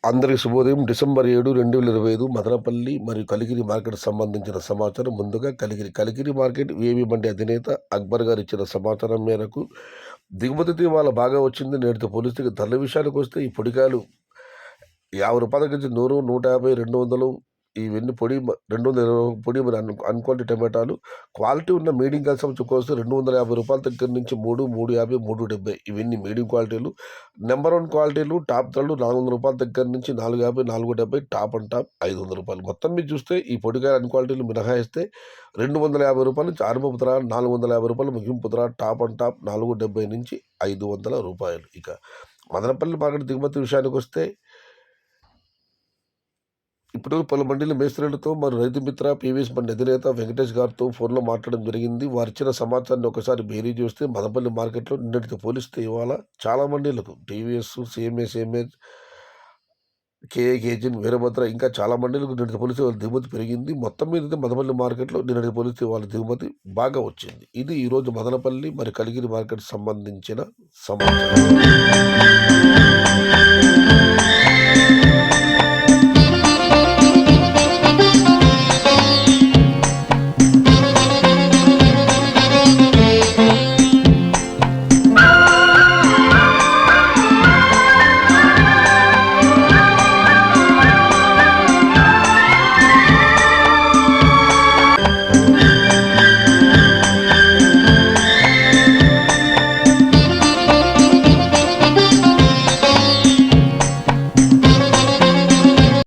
అందరికి శుభోదయం. డిసెంబర్ 7, 2025 మదనపల్లి మరియు కలిగిరి మార్కెట్ సంబంధించిన సమాచారం. ముందుగా కలిగిరి మార్కెట్ ఏవి మండి అధినేత అక్బర్ గారు ఇచ్చిన సమాచారం మేరకు దిగుమతి ఇవాళ బాగా వచ్చింది. నేటితో పోలిస్తే ధరల విషయానికి వస్తే ఈ పొడికాయలు రూ. 50 నుంచి 100, 150, 200 ఇవన్నీ పొడి 220 పొడి మరి అన్క్వాలిటీ టమాటాలు. క్వాలిటీ ఉన్న మీడియం కలిసి చూసుకోవస్తే రూ. 250 దగ్గర నుంచి 3, 350, 370 ఇవన్నీ మీడియం క్వాలిటీలు. నెంబర్ 1 క్వాలిటీలు టాప్ ధరలు రూ. 400 దగ్గర నుంచి 450, 470 టాప్ అండ్ టాప్ రూ. 500. మొత్తం మీద చూస్తే ఈ పొడికాయ అన్క్వాలిటీలు మినహాయిస్తే రూ. 250 నుంచి ఆరంభపు ధర, రూ. 450 ముగింపు ధర, టాప్ అండ్ టాప్ 470 నుంచి రూ. 500. ఇక మదనపల్లి మార్కెట్ దిగుమతి విషయానికి వస్తే ఇప్పుడు పలు మండీల మేస్త్రీలతో మరియు రైతు మిత్ర పీవీఎస్ బండి అధినేత వెంకటేష్ గారితో ఫోన్లో మాట్లాడడం జరిగింది. వారు ఇచ్చిన సమాచారాన్ని ఒకసారి బేరీ చూస్తే మదనపల్లి మార్కెట్లో నిన్నటితో పోలిస్తే ఇవాళ చాలా మండీలకు టీవీఎస్, సిఎంఎస్, కేఏ, కేజీన్, వీరభద్ర ఇంకా చాలా మండీలకు నిన్నటితో పోలిస్తే వాళ్ళ దిగుమతి పెరిగింది. మొత్తం మీద మదనపల్లి మార్కెట్లో నిన్నటితో పోలిస్తే వాళ్ళ దిగుమతి బాగా వచ్చింది. ఇది ఈరోజు మదనపల్లి మరి కలిగిరి మార్కెట్ సంబంధించిన సమాచారం.